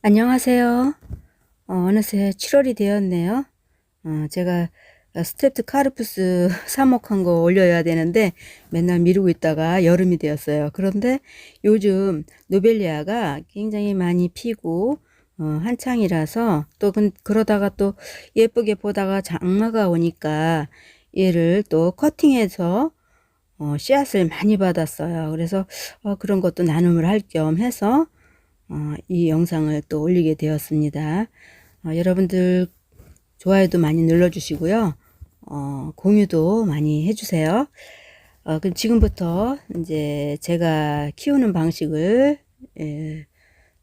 안녕하세요. 어느새 7월이 되었네요. 제가 스트epto카르푸스 사목한 거 올려야 되는데 맨날 미루고 있다가 여름이 되었어요. 그런데 요즘 노벨리아가 굉장히 많이 피고 한창이라서 또 그러다가 또 예쁘게 보다가 장마가 오니까 얘를 또 커팅해서 씨앗을 많이 받았어요. 그래서 그런 것도 나눔을 할 겸 해서 이 영상을 또 올리게 되었습니다. 여러분들 좋아요도 많이 눌러주시고요. 공유도 많이 해주세요. 그럼 지금부터 이제 제가 키우는 방식을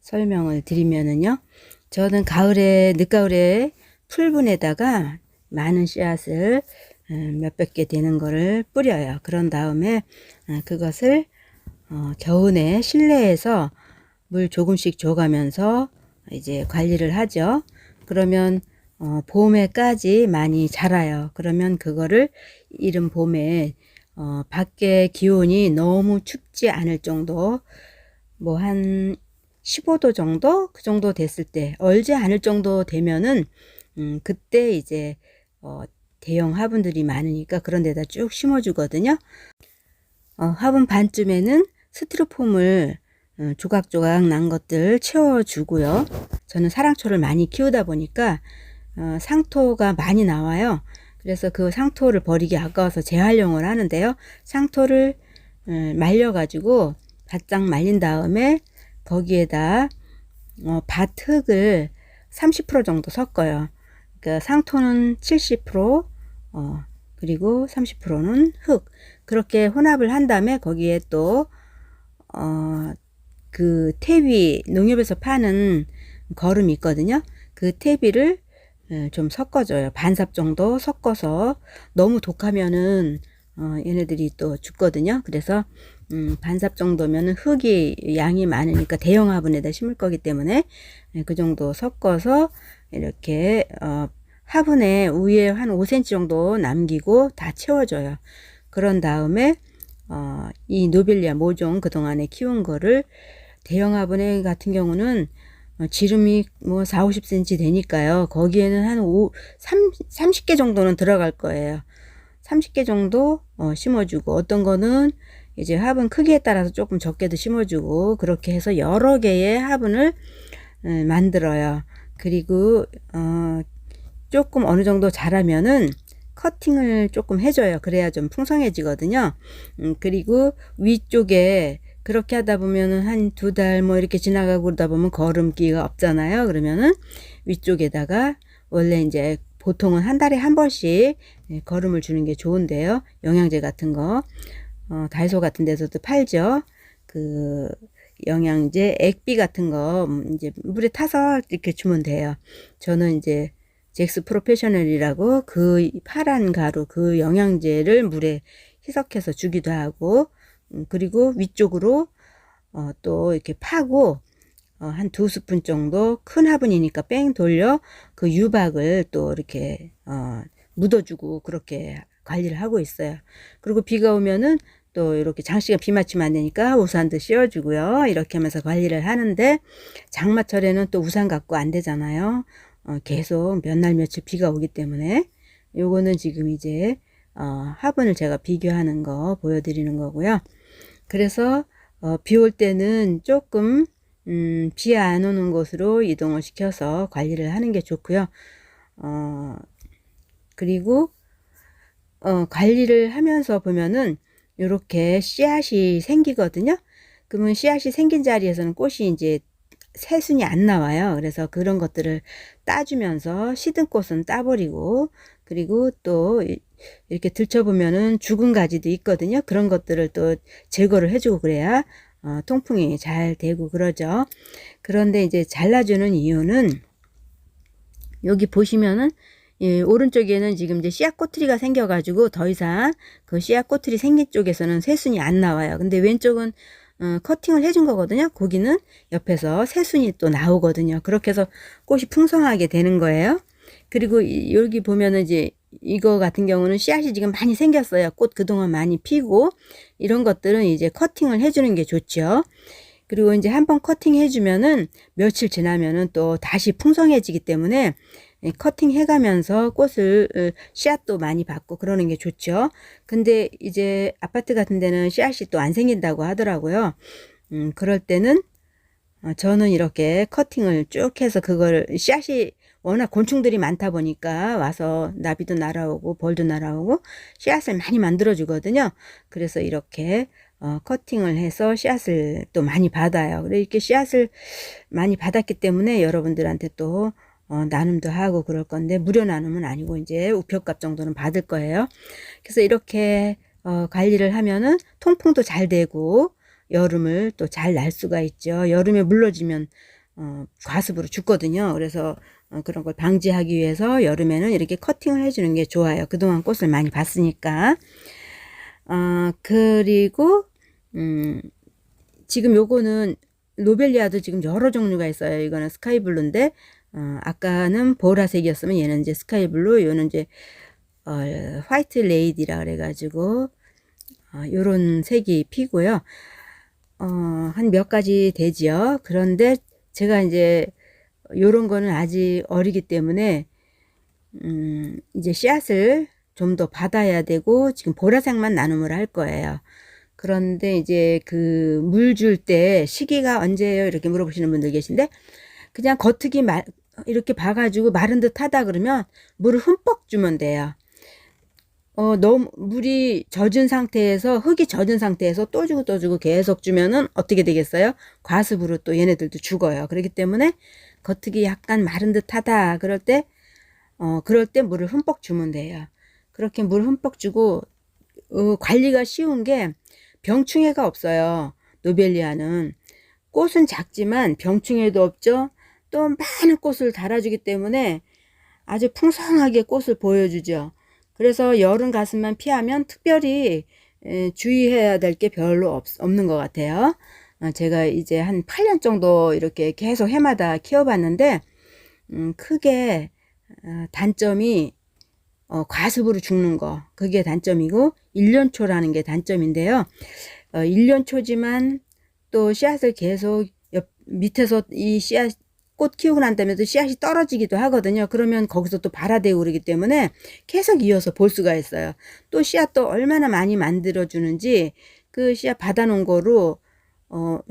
설명을 드리면은요. 저는 늦가을에 풀분에다가 많은 씨앗을 몇백 개 되는 거를 뿌려요. 그런 다음에 그것을 겨우내 실내에서 물 조금씩 줘가면서 이제 관리를 하죠. 그러면 봄에까지 많이 자라요. 그러면 그거를 이른 봄에 밖에 기온이 너무 춥지 않을 정도, 뭐 한 15도 정도 그 정도 됐을 때, 얼지 않을 정도 되면은 그때 이제 대형 화분들이 많으니까 그런 데다 쭉 심어주거든요. 화분 반쯤에는 스티로폼을 조각조각 난 것들 채워주고요. 저는 사랑초를 많이 키우다 보니까 상토가 많이 나와요. 그래서 그 상토를 버리기 아까워서 재활용을 하는데요. 상토를 말려가지고 바짝 말린 다음에 거기에다 밭흙을 30% 정도 섞어요. 그러니까 상토는 70%, 그리고 30%는 흙. 그렇게 혼합을 한 다음에 거기에 또 그 퇴비, 농협에서 파는 거름이 있거든요. 그 퇴비를 좀 섞어줘요. 반삽 정도 섞어서, 너무 독하면은 얘네들이 또 죽거든요. 그래서 반삽 정도면은 흙이 양이 많으니까 대형 화분에다 심을 거기 때문에 그 정도 섞어서 이렇게 화분에 위에 한 5cm 정도 남기고 다 채워줘요. 그런 다음에 이 노벨리아 모종 그동안에 키운 거를 대형 화분에 같은 경우는 지름이 뭐 4, 50cm 되니까요. 거기에는 한 30개 정도는 들어갈 거예요. 30개 정도 심어주고, 어떤 거는 이제 화분 크기에 따라서 조금 적게도 심어주고, 그렇게 해서 여러 개의 화분을 만들어요. 그리고 조금 어느 정도 자라면은 커팅을 조금 해줘요. 그래야 좀 풍성해지거든요. 그리고 위쪽에 그렇게 하다 보면은 한 2달 뭐 이렇게 지나가고 그러다 보면 거름기가 없잖아요. 그러면은 위쪽에다가 원래 이제 보통은 한 달에 한 번씩 거름을 주는 게 좋은데요. 영양제 같은 거 다이소 같은 데서도 팔죠. 그 영양제 액비 같은 거 이제 물에 타서 이렇게 주면 돼요. 저는 이제 잭스 프로페셔널이라고 그 파란 가루 그 영양제를 물에 희석해서 주기도 하고, 그리고 위쪽으로 또 이렇게 파고 한 2스푼 정도, 큰 화분이니까 뺑 돌려 그 유박을 또 이렇게 묻어주고 그렇게 관리를 하고 있어요. 그리고 비가 오면은 또 이렇게 장시간 비 맞추면 안 되니까 우산도 씌워주고요. 이렇게 하면서 관리를 하는데, 장마철에는 또 우산 갖고 안 되잖아요. 계속 몇 날 며칠 비가 오기 때문에. 요거는 지금 이제 화분을 제가 비교하는 거 보여드리는 거고요. 그래서 비 올 때는 조금 비 안 오는 곳으로 이동을 시켜서 관리를 하는 게 좋고요. 그리고 관리를 하면서 보면은 이렇게 씨앗이 생기거든요. 그러면 씨앗이 생긴 자리에서는 꽃이 이제 새순이 안 나와요. 그래서 그런 것들을 따주면서 시든 꽃은 따버리고, 그리고 또 이렇게 들춰보면은 죽은 가지도 있거든요. 그런 것들을 또 제거를 해주고 그래야 통풍이 잘 되고 그러죠. 그런데 이제 잘라주는 이유는, 여기 보시면은 오른쪽에는 지금 이제 씨앗 꼬투리가 생겨가지고 더 이상 그 씨앗 꼬투리 생긴 쪽에서는 새순이 안 나와요. 근데 왼쪽은 커팅을 해준 거거든요. 거기는 옆에서 새순이 또 나오거든요. 그렇게 해서 꽃이 풍성하게 되는 거예요. 그리고 여기 보면은 이제 이거 같은 경우는 씨앗이 지금 많이 생겼어요. 꽃 그동안 많이 피고, 이런 것들은 이제 커팅을 해주는 게 좋죠. 그리고 이제 한번 커팅 해주면은 며칠 지나면은 또 다시 풍성해지기 때문에 커팅 해가면서 꽃을 씨앗도 많이 받고 그러는 게 좋죠. 근데 이제 아파트 같은 데는 씨앗이 또 안 생긴다고 하더라고요. 그럴 때는 저는 이렇게 커팅을 쭉 해서 그걸 씨앗이 워낙 곤충들이 많다 보니까 와서 나비도 날아오고 벌도 날아오고 씨앗을 많이 만들어 주거든요. 그래서 이렇게 커팅을 해서 씨앗을 또 많이 받아요. 그래 이렇게 씨앗을 많이 받았기 때문에 여러분들한테 또 나눔도 하고 그럴 건데 무료 나눔은 아니고 이제 우표값 정도는 받을 거예요. 그래서 이렇게 관리를 하면은 통풍도 잘 되고 여름을 또 잘 날 수가 있죠. 여름에 물러지면 과습으로 죽거든요. 그래서 그런 걸 방지하기 위해서 여름에는 이렇게 커팅을 해주는 게 좋아요. 그동안 꽃을 많이 봤으니까. 그리고 지금 요거는 로벨리아도 지금 여러 종류가 있어요. 이거는 스카이블루인데 아까는 보라색이었으면 얘는 이제 스카이블루, 요는 이제 화이트 레이디라 그래가지고 요런 색이 피고요. 한 몇 가지 되지요. 그런데 제가 이제 요런 거는 아직 어리기 때문에 이제 씨앗을 좀 더 받아야 되고 지금 보라색만 나눔을 할 거예요. 그런데 이제 그 물 줄 때 시기가 언제예요? 이렇게 물어보시는 분들 계신데 그냥 겉흙이 이렇게 봐가지고 마른 듯 하다 그러면 물을 흠뻑 주면 돼요. 너무 물이 젖은 상태에서 흙이 젖은 상태에서 또 주고 계속 주면은 어떻게 되겠어요? 과습으로 또 얘네들도 죽어요. 그렇기 때문에 겉흙이 약간 마른 듯 하다 그럴 때 물을 흠뻑 주면 돼요. 그렇게 물 흠뻑 주고 관리가 쉬운 게 병충해가 없어요. 노벨리아는 꽃은 작지만 병충해도 없죠. 또 많은 꽃을 달아주기 때문에 아주 풍성하게 꽃을 보여주죠. 그래서 여름 가슴만 피하면 특별히 주의해야 될 게 별로 없는 것 같아요. 제가 이제 한 8년 정도 이렇게 계속 해마다 키워봤는데 크게 단점이 과습으로 죽는 거 그게 단점이고 1년초라는 게 단점인데요. 1년초지만 또 씨앗을 계속 밑에서 이 씨앗 꽃 키우고 난 다음에 또 씨앗이 떨어지기도 하거든요. 그러면 거기서 또 발아대고 그러기 때문에 계속 이어서 볼 수가 있어요. 또 씨앗도 얼마나 많이 만들어 주는지 그 씨앗 받아놓은 거로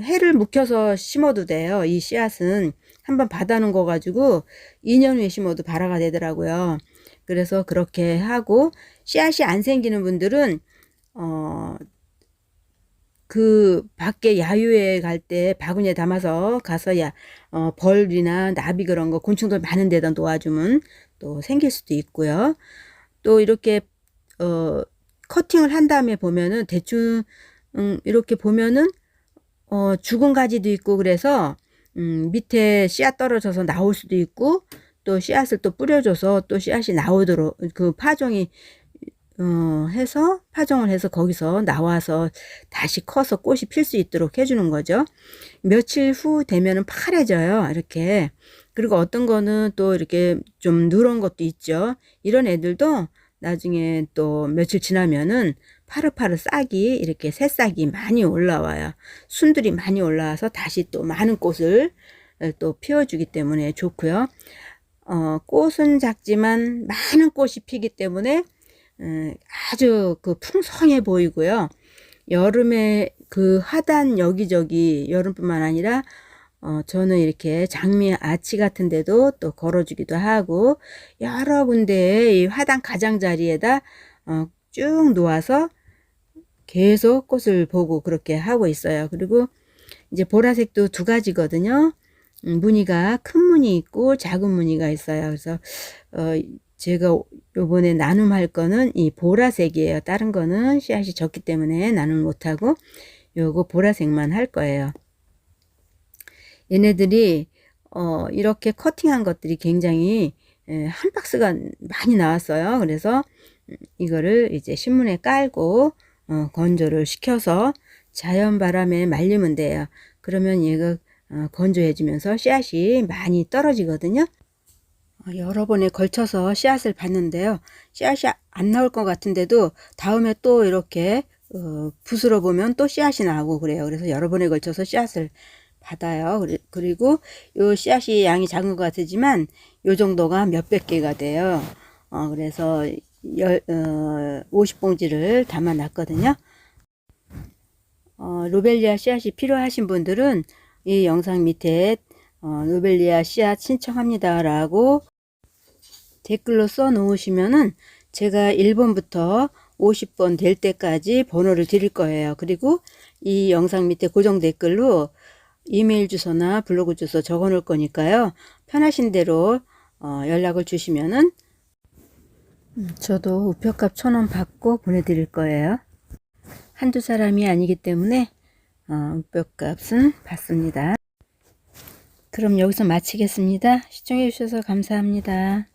해를 묵혀서 심어도 돼요. 이 씨앗은 한번 받아놓은 거 가지고 2년 후에 심어도 발아가 되더라고요. 그래서 그렇게 하고 씨앗이 안 생기는 분들은 그 밖에 야유회 갈 때 바구니에 담아서 가서 벌이나 나비 그런 거 곤충들 많은 데다 놓아주면 또 생길 수도 있고요. 또 이렇게 커팅을 한 다음에 보면은 대충 이렇게 보면은 죽은 가지도 있고 그래서 밑에 씨앗 떨어져서 나올 수도 있고 또 씨앗을 또 뿌려줘서 또 씨앗이 나오도록 그 파종이 해서 파종을 해서 거기서 나와서 다시 커서 꽃이 필 수 있도록 해주는 거죠. 며칠 후 되면은 파래져요. 이렇게. 그리고 어떤 거는 또 이렇게 좀 누런 것도 있죠. 이런 애들도 나중에 또 며칠 지나면은 파릇파릇 싹이 이렇게 새싹이 많이 올라와요. 순들이 많이 올라와서 다시 또 많은 꽃을 또 피워주기 때문에 좋고요. 꽃은 작지만 많은 꽃이 피기 때문에 아주 그 풍성해 보이고요. 여름에 그 하단 여기저기 여름뿐만 아니라 저는 이렇게 장미 아치 같은 데도 또 걸어주기도 하고 여러 군데에 이 화단 가장자리에다 쭉 놓아서 계속 꽃을 보고 그렇게 하고 있어요. 그리고 이제 보라색도 두 가지거든요. 무늬가 큰 무늬 있고 작은 무늬가 있어요. 그래서 제가 요번에 나눔할 거는 이 보라색이에요. 다른 거는 씨앗이 적기 때문에 나눔 못하고 요거 보라색만 할 거예요. 얘네들이 이렇게 커팅한 것들이 굉장히 한 박스가 많이 나왔어요. 그래서 이거를 이제 신문에 깔고 건조를 시켜서 자연 바람에 말리면 돼요. 그러면 얘가 건조해 주면서 씨앗이 많이 떨어지거든요. 여러 번에 걸쳐서 씨앗을 봤는데요. 씨앗이 안 나올 것 같은데도 다음에 또 이렇게 붓으로 보면 또 씨앗이 나오고 그래요. 그래서 여러 번에 걸쳐서 씨앗을 받아요. 그리고 요 씨앗이 양이 작은 것 같지만 요 정도가 몇백 개가 돼요. 그래서 50봉지를 담아 놨거든요. 로벨리아 씨앗이 필요하신 분들은 이 영상 밑에 로벨리아 씨앗 신청합니다 라고 댓글로 써 놓으시면은 제가 1번부터 50번 될 때까지 번호를 드릴 거예요. 그리고 이 영상 밑에 고정 댓글로 이메일 주소나 블로그 주소 적어 놓을 거니까요. 편하신 대로 연락을 주시면은 저도 우표값 1,000원 받고 보내드릴 거예요. 한두 사람이 아니기 때문에 우표값은 받습니다. 그럼 여기서 마치겠습니다. 시청해 주셔서 감사합니다.